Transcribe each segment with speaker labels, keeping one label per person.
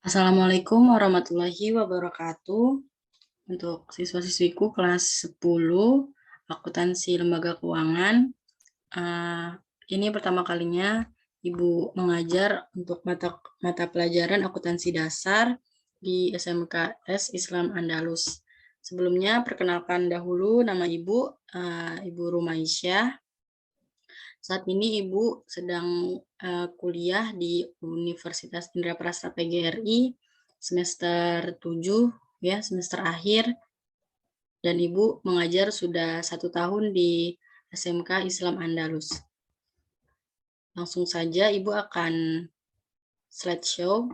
Speaker 1: Assalamualaikum warahmatullahi wabarakatuh. Untuk siswa-siswiku kelas 10 akuntansi lembaga keuangan. Eh, ini pertama kalinya Ibu mengajar untuk mata pelajaran akuntansi dasar di SMKS Islam Andalus. Sebelumnya perkenalkan dahulu nama Ibu, Ibu Rumaisyah. Saat ini Ibu sedang kuliah di Universitas Indraprasta PGRI semester 7, ya, semester akhir, dan Ibu mengajar sudah 1 tahun di SMK Islam Andalus. Langsung saja Ibu akan slideshow.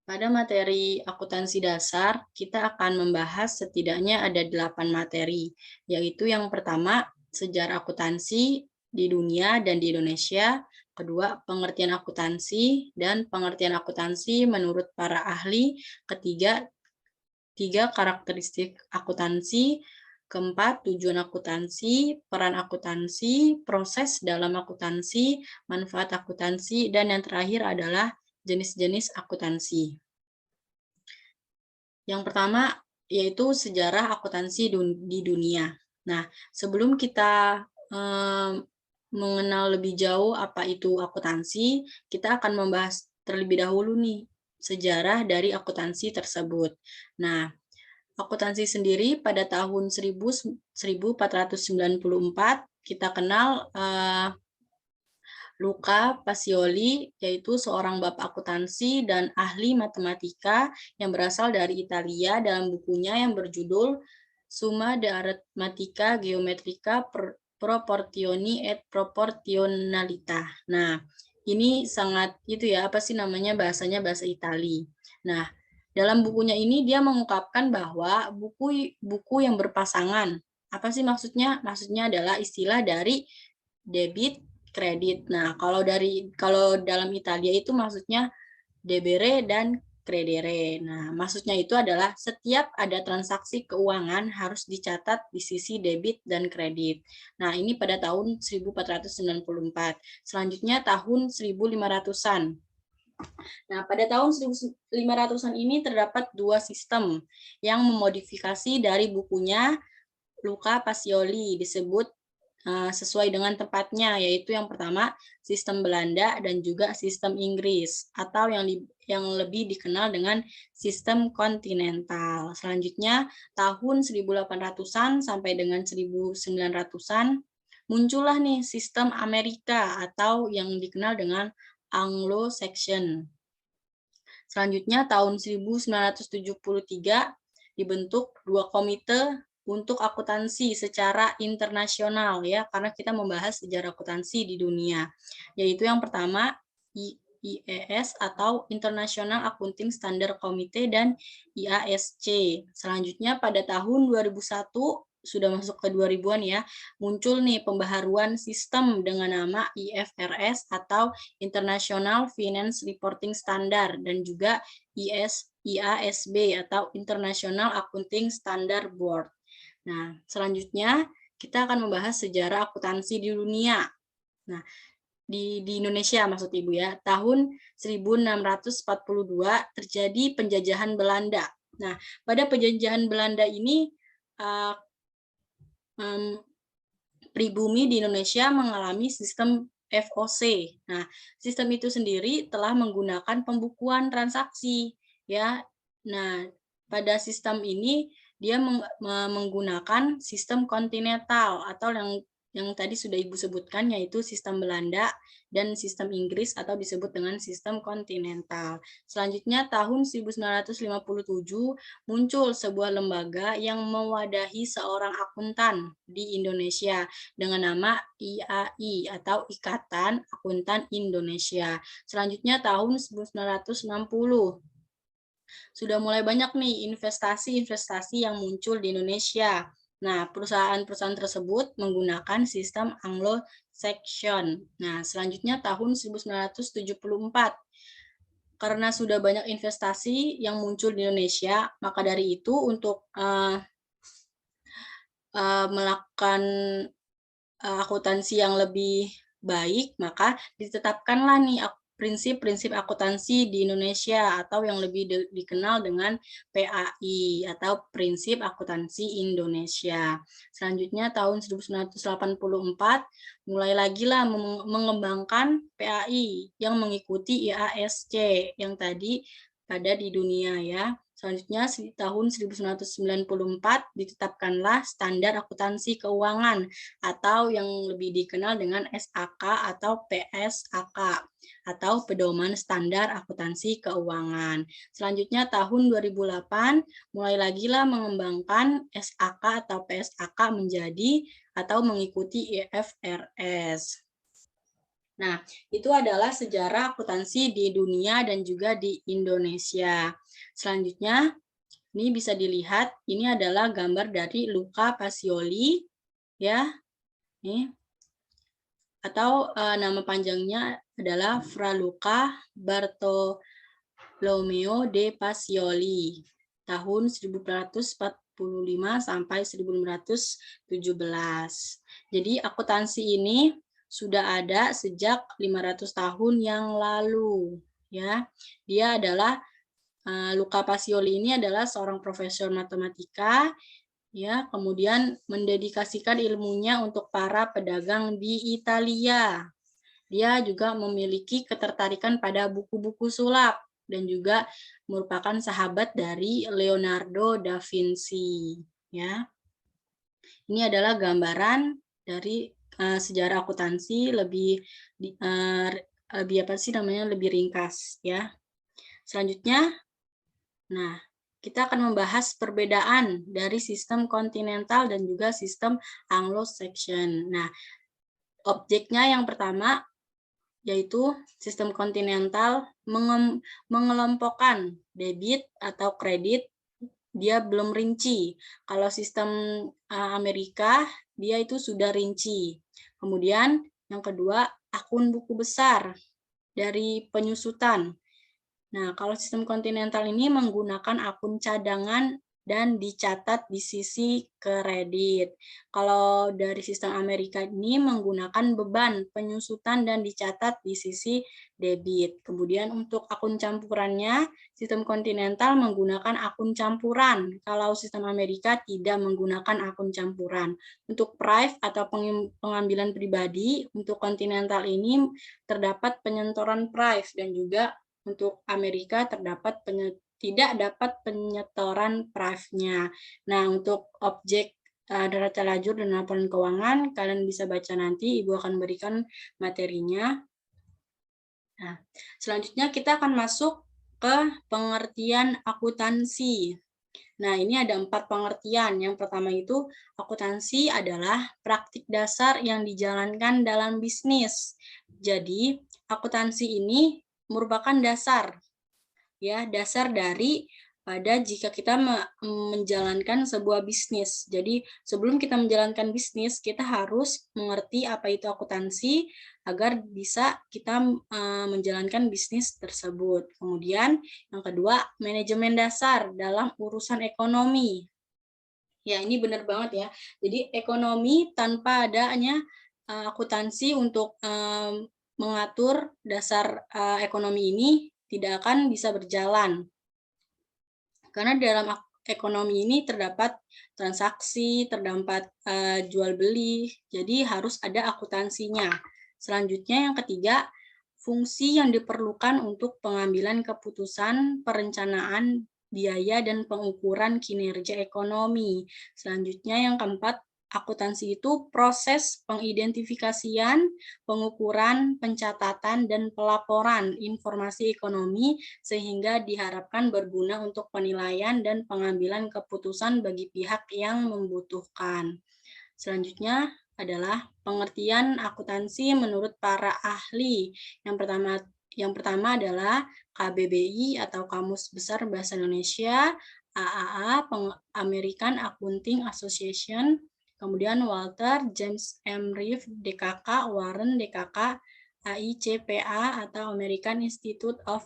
Speaker 1: Pada materi akuntansi dasar, kita akan membahas setidaknya ada 8 materi, yaitu yang pertama, sejarah akuntansi di dunia dan di Indonesia, kedua, pengertian akuntansi dan pengertian akuntansi menurut para ahli, ketiga, karakteristik akuntansi, keempat, tujuan akuntansi, peran akuntansi, proses dalam akuntansi, manfaat akuntansi, dan yang terakhir adalah jenis-jenis akuntansi. Yang pertama yaitu sejarah akuntansi di dunia. Nah, sebelum kita mengenal lebih jauh apa itu akuntansi, kita akan membahas terlebih dahulu nih sejarah dari akuntansi tersebut. Nah, akuntansi sendiri pada tahun 1494 kita kenal Luca Pacioli, yaitu seorang bapak akuntansi dan ahli matematika yang berasal dari Italia dalam bukunya yang berjudul Summa de Arithmetica Geometrica Proportioni et Proportionalita. Nah, ini sangat apa sih namanya, bahasanya bahasa Itali. Nah, dalam bukunya ini dia mengungkapkan bahwa buku yang berpasangan. Apa sih maksudnya? Maksudnya adalah istilah dari debit kredit. Nah, kalau dalam Italia itu maksudnya debere dan credere. Nah, maksudnya itu adalah setiap ada transaksi keuangan harus dicatat di sisi debit dan kredit. Nah, ini pada tahun 1494. Selanjutnya tahun 1500-an. Nah, pada tahun 1500-an ini terdapat dua sistem yang memodifikasi dari bukunya Luca Pacioli, disebut sesuai dengan tempatnya, yaitu yang pertama sistem Belanda dan juga sistem Inggris, atau yang lebih dikenal dengan sistem kontinental. Selanjutnya tahun 1800-an sampai dengan 1900-an muncullah nih sistem Amerika atau yang dikenal dengan Anglo-Saxon. Selanjutnya tahun 1973 dibentuk dua komite untuk akuntansi secara internasional, ya, karena kita membahas sejarah akuntansi di dunia, yaitu yang pertama IES atau International Accounting Standard Committee dan IASC. Selanjutnya pada tahun 2001 sudah masuk ke 2000-an ya, muncul nih pembaharuan sistem dengan nama IFRS atau International Finance Reporting Standard dan juga IASB atau International Accounting Standard Board. Nah, selanjutnya kita akan membahas sejarah akuntansi di dunia. Nah, di Indonesia maksud Ibu ya, tahun 1642 terjadi penjajahan Belanda. Nah, pada penjajahan Belanda ini pribumi di Indonesia mengalami sistem FOC. Nah, sistem itu sendiri telah menggunakan pembukuan transaksi, ya. Nah, pada sistem ini dia menggunakan sistem kontinental atau yang tadi sudah Ibu sebutkan, yaitu sistem Belanda dan sistem Inggris atau disebut dengan sistem kontinental. Selanjutnya tahun 1957 muncul sebuah lembaga yang mewadahi seorang akuntan di Indonesia dengan nama IAI atau Ikatan Akuntan Indonesia. Selanjutnya tahun 1960 sudah mulai banyak nih investasi-investasi yang muncul di Indonesia. Nah, perusahaan-perusahaan tersebut menggunakan sistem Anglo-Saxon. Nah, selanjutnya tahun 1974. Karena sudah banyak investasi yang muncul di Indonesia, maka dari itu untuk melakukan akuntansi yang lebih baik, maka ditetapkanlah nih prinsip-prinsip akuntansi di Indonesia atau yang lebih dikenal dengan PAI atau Prinsip Akuntansi Indonesia. Selanjutnya tahun 1984 mulai lagi lah mengembangkan PAI yang mengikuti IASC yang tadi ada di dunia ya. Selanjutnya tahun 1994 ditetapkanlah standar akuntansi keuangan atau yang lebih dikenal dengan SAK atau PSAK atau pedoman standar akuntansi keuangan. Selanjutnya tahun 2008 mulai lagi lah mengembangkan SAK atau PSAK menjadi atau mengikuti IFRS. Nah, itu adalah sejarah akuntansi di dunia dan juga di Indonesia. Selanjutnya, ini bisa dilihat, ini adalah gambar dari Luca Pacioli, ya, ini, atau nama panjangnya adalah Fra Luca Bartolomeo de Pacioli, tahun 1445 sampai 1517. Jadi akuntansi ini sudah ada sejak 500 tahun yang lalu, ya. Dia adalah Luca Pacioli ini adalah seorang profesor matematika, ya, kemudian mendedikasikan ilmunya untuk para pedagang di Italia. Dia juga memiliki ketertarikan pada buku-buku sulap dan juga merupakan sahabat dari Leonardo da Vinci, ya. Ini adalah gambaran dari sejarah akuntansi lebih lebih ringkas ya. Selanjutnya, nah kita akan membahas perbedaan dari sistem kontinental dan juga sistem Anglo-Saxon. Nah, objeknya yang pertama yaitu sistem kontinental mengelompokkan debit atau kredit, dia belum rinci. Kalau sistem Amerika, dia itu sudah rinci. Kemudian yang kedua, akun buku besar dari penyusutan. Nah, kalau sistem kontinental ini menggunakan akun cadangan dan dicatat di sisi kredit. Kalau dari sistem Amerika ini menggunakan beban penyusutan dan dicatat di sisi debit. Kemudian untuk akun campurannya, sistem kontinental menggunakan akun campuran. Kalau sistem Amerika tidak menggunakan akun campuran. Untuk prive atau pengambilan pribadi, untuk kontinental ini terdapat penyentoran prive dan juga untuk Amerika terdapat tidak dapat penyetoran prive-nya. Nah, untuk objek neraca lajur dan laporan keuangan, kalian bisa baca nanti, Ibu akan berikan materinya. Nah, selanjutnya kita akan masuk ke pengertian akuntansi. Nah, ini ada 4 pengertian. Yang pertama itu, akuntansi adalah praktik dasar yang dijalankan dalam bisnis. Jadi, akuntansi ini merupakan dasar, ya, dasar dari pada jika kita menjalankan sebuah bisnis. Jadi sebelum kita menjalankan bisnis, kita harus mengerti apa itu akuntansi agar bisa kita menjalankan bisnis tersebut. Kemudian yang kedua, manajemen dasar dalam urusan ekonomi. Ya, ini benar banget ya. Jadi ekonomi tanpa adanya akuntansi untuk mengatur dasar ekonomi ini tidak akan bisa berjalan. Karena dalam ekonomi ini terdapat transaksi, terdapat jual beli, jadi harus ada akuntansinya. Selanjutnya yang ketiga, fungsi yang diperlukan untuk pengambilan keputusan, perencanaan biaya dan pengukuran kinerja ekonomi. Selanjutnya yang keempat, akuntansi itu proses pengidentifikasian, pengukuran, pencatatan, dan pelaporan informasi ekonomi sehingga diharapkan berguna untuk penilaian dan pengambilan keputusan bagi pihak yang membutuhkan. Selanjutnya adalah pengertian akuntansi menurut para ahli. Yang pertama adalah KBBI atau Kamus Besar Bahasa Indonesia, AAA, American Accounting Association, kemudian Walter James M. Reeve, DKK, Warren, DKK, AICPA atau American Institute of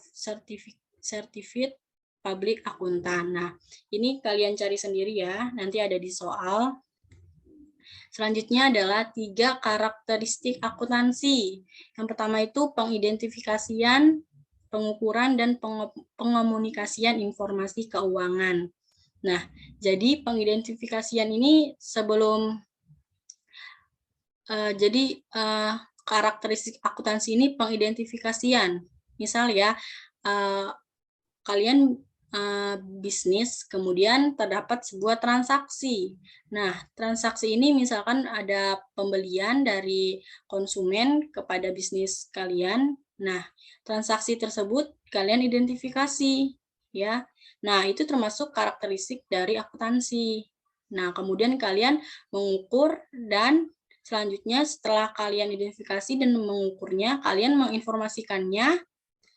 Speaker 1: Certified Public Accountant. Nah, ini kalian cari sendiri ya, nanti ada di soal. Selanjutnya adalah 3 karakteristik akuntansi. Yang pertama itu pengidentifikasian, pengukuran, dan pengomunikasian informasi keuangan. Nah, jadi pengidentifikasian ini karakteristik akuntansi ini pengidentifikasian. Misal ya, kalian bisnis, kemudian terdapat sebuah transaksi. Nah, transaksi ini misalkan ada pembelian dari konsumen kepada bisnis kalian. Nah, transaksi tersebut kalian identifikasi, ya. Nah, itu termasuk karakteristik dari akuntansi. Nah, kemudian kalian mengukur dan selanjutnya setelah kalian identifikasi dan mengukurnya, kalian menginformasikannya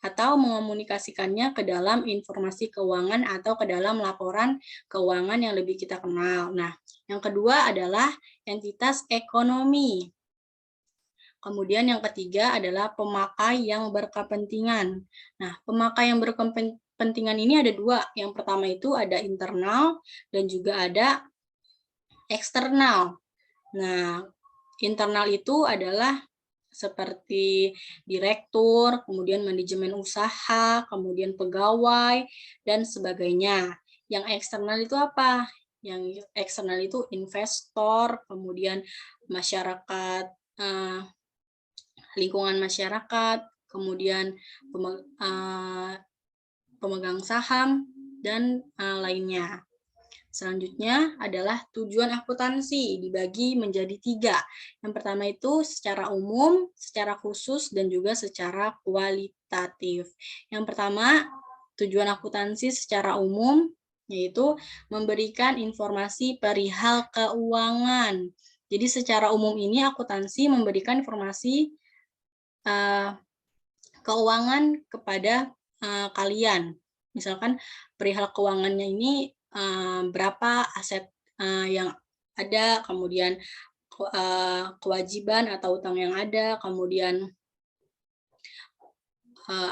Speaker 1: atau mengomunikasikannya ke dalam informasi keuangan atau ke dalam laporan keuangan yang lebih kita kenal. Nah, yang kedua adalah entitas ekonomi. Kemudian yang ketiga adalah pemakai yang berkepentingan. Nah, pemakai yang berkepentingan ini ada dua. Yang pertama itu ada internal dan juga ada eksternal. Nah, internal itu adalah seperti direktur, kemudian manajemen usaha, kemudian pegawai, dan sebagainya. Yang eksternal itu apa? Yang eksternal itu investor, kemudian masyarakat, lingkungan masyarakat, kemudian pemegang saham, dan lainnya. Selanjutnya adalah tujuan akuntansi, dibagi menjadi 3. Yang pertama itu secara umum, secara khusus, dan juga secara kualitatif. Yang pertama, tujuan akuntansi secara umum, yaitu memberikan informasi perihal keuangan. Jadi secara umum ini akuntansi memberikan informasi keuangan kepada kalian. Misalkan perihal keuangannya ini berapa aset yang ada, kemudian kewajiban atau utang yang ada, kemudian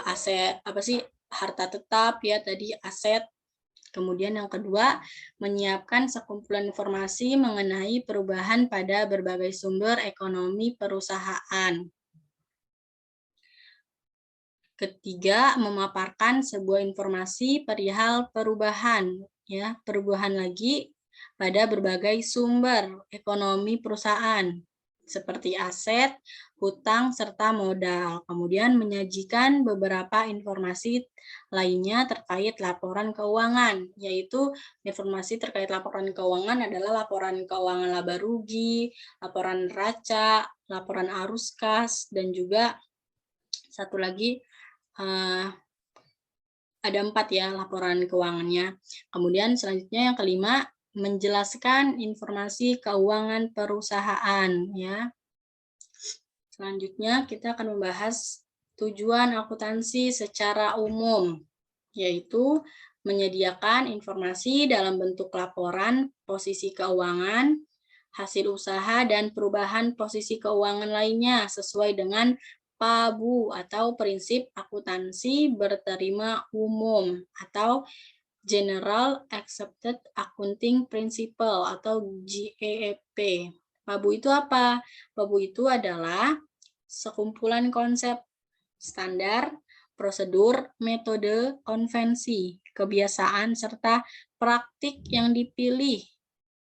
Speaker 1: aset harta tetap ya tadi aset. Kemudian yang kedua, menyiapkan sekumpulan informasi mengenai perubahan pada berbagai sumber ekonomi perusahaan. Ketiga, memaparkan sebuah informasi perihal perubahan, ya, perubahan lagi pada berbagai sumber ekonomi perusahaan, seperti aset, hutang, serta modal. Kemudian menyajikan beberapa informasi lainnya terkait laporan keuangan, yaitu informasi terkait laporan keuangan adalah laporan keuangan laba rugi, laporan neraca, laporan arus kas, dan juga satu lagi ada 4 ya laporan keuangannya. Kemudian selanjutnya yang kelima, menjelaskan informasi keuangan perusahaan ya. Selanjutnya kita akan membahas tujuan akuntansi secara umum, yaitu menyediakan informasi dalam bentuk laporan posisi keuangan, hasil usaha, dan perubahan posisi keuangan lainnya sesuai dengan PABU atau prinsip akuntansi berterima umum atau General Accepted Accounting Principle atau GAAP. PABU itu apa? PABU itu adalah sekumpulan konsep, standar, prosedur, metode, konvensi, kebiasaan, serta praktik yang dipilih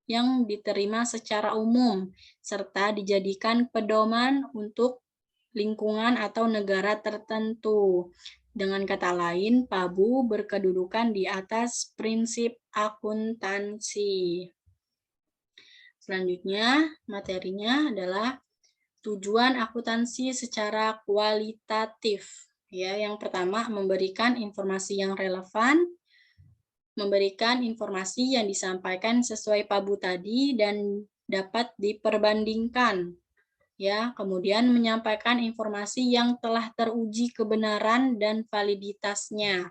Speaker 1: yang diterima secara umum, serta dijadikan pedoman untuk lingkungan atau negara tertentu. Dengan kata lain, PABU berkedudukan di atas prinsip akuntansi. Selanjutnya, materinya adalah tujuan akuntansi secara kualitatif. Ya, yang pertama, memberikan informasi yang relevan, memberikan informasi yang disampaikan sesuai PABU tadi dan dapat diperbandingkan. Ya, kemudian menyampaikan informasi yang telah teruji kebenaran dan validitasnya.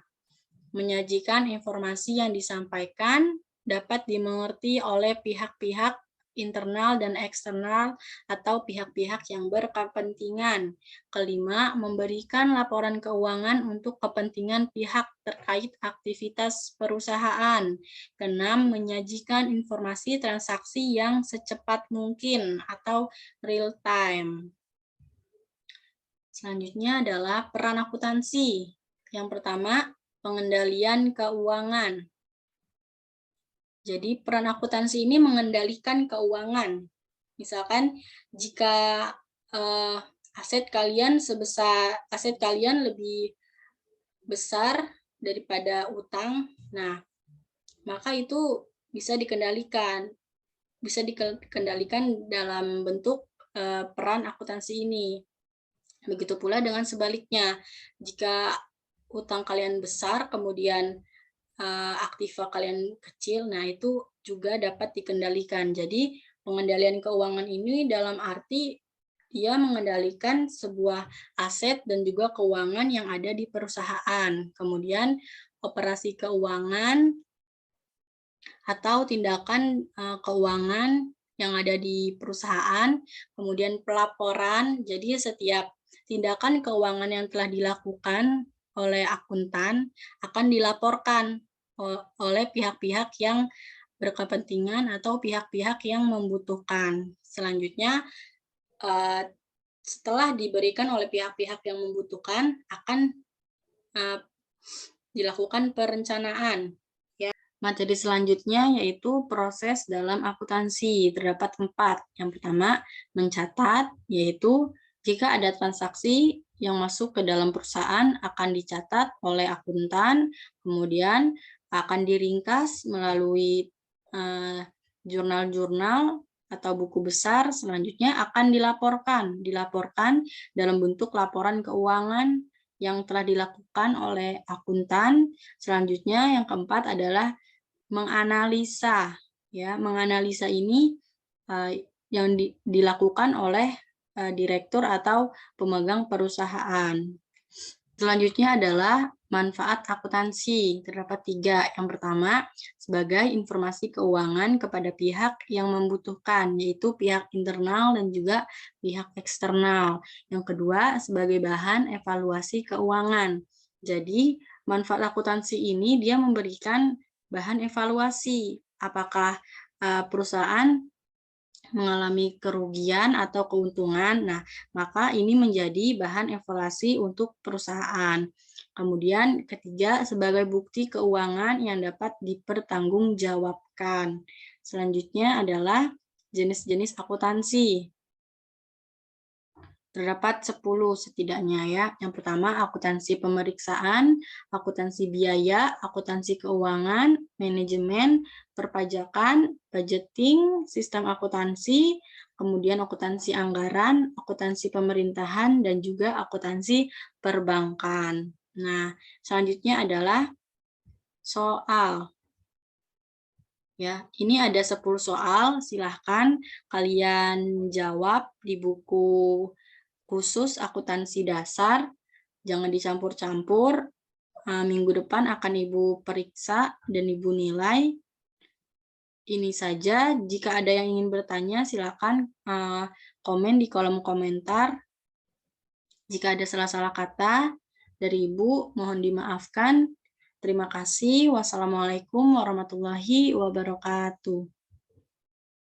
Speaker 1: Menyajikan informasi yang disampaikan dapat dimengerti oleh pihak-pihak internal dan eksternal atau pihak-pihak yang berkepentingan. Kelima, memberikan laporan keuangan untuk kepentingan pihak terkait aktivitas perusahaan. Keenam, menyajikan informasi transaksi yang secepat mungkin atau real time. Selanjutnya adalah peran akuntansi. Yang pertama, pengendalian keuangan. Jadi peran akuntansi ini mengendalikan keuangan. Misalkan jika aset kalian lebih besar daripada utang, nah maka itu bisa dikendalikan dalam bentuk peran akuntansi ini. Begitu pula dengan sebaliknya, jika utang kalian besar, kemudian aktiva kalian kecil, nah itu juga dapat dikendalikan. Jadi pengendalian keuangan ini dalam arti ia mengendalikan sebuah aset dan juga keuangan yang ada di perusahaan. Kemudian operasi keuangan atau tindakan keuangan yang ada di perusahaan, kemudian pelaporan. Jadi setiap tindakan keuangan yang telah dilakukan oleh akuntan akan dilaporkan oleh pihak-pihak yang berkepentingan atau pihak-pihak yang membutuhkan. Selanjutnya, setelah diberikan oleh pihak-pihak yang membutuhkan, akan dilakukan perencanaan. Materi selanjutnya yaitu proses dalam akuntansi. Terdapat 4. Yang pertama, mencatat, yaitu jika ada transaksi yang masuk ke dalam perusahaan akan dicatat oleh akuntan, kemudian akan diringkas melalui jurnal-jurnal atau buku besar, selanjutnya akan dilaporkan dalam bentuk laporan keuangan yang telah dilakukan oleh akuntan. Selanjutnya yang keempat adalah menganalisa. Ya, menganalisa ini yang dilakukan oleh direktur atau pemegang perusahaan. Selanjutnya adalah manfaat akuntansi. Terdapat 3. Yang pertama, sebagai informasi keuangan kepada pihak yang membutuhkan, yaitu pihak internal dan juga pihak eksternal. Yang kedua, sebagai bahan evaluasi keuangan. Jadi, manfaat akuntansi ini dia memberikan bahan evaluasi. Apakah perusahaan mengalami kerugian atau keuntungan. Nah, maka ini menjadi bahan evaluasi untuk perusahaan. Kemudian ketiga, sebagai bukti keuangan yang dapat dipertanggungjawabkan. Selanjutnya adalah jenis-jenis akuntansi. Terdapat 10 setidaknya ya. Yang pertama, akuntansi pemeriksaan, akuntansi biaya, akuntansi keuangan, manajemen, perpajakan, budgeting, sistem akuntansi, kemudian akuntansi anggaran, akuntansi pemerintahan, dan juga akuntansi perbankan. Nah, selanjutnya adalah soal. Ya, ini ada 10 soal, silahkan kalian jawab di buku khusus akuntansi dasar, jangan dicampur-campur. Minggu depan akan Ibu periksa dan Ibu nilai. Ini saja, jika ada yang ingin bertanya silakan komen di kolom komentar. Jika ada salah-salah kata dari Ibu, mohon dimaafkan. Terima kasih. Wassalamualaikum warahmatullahi wabarakatuh.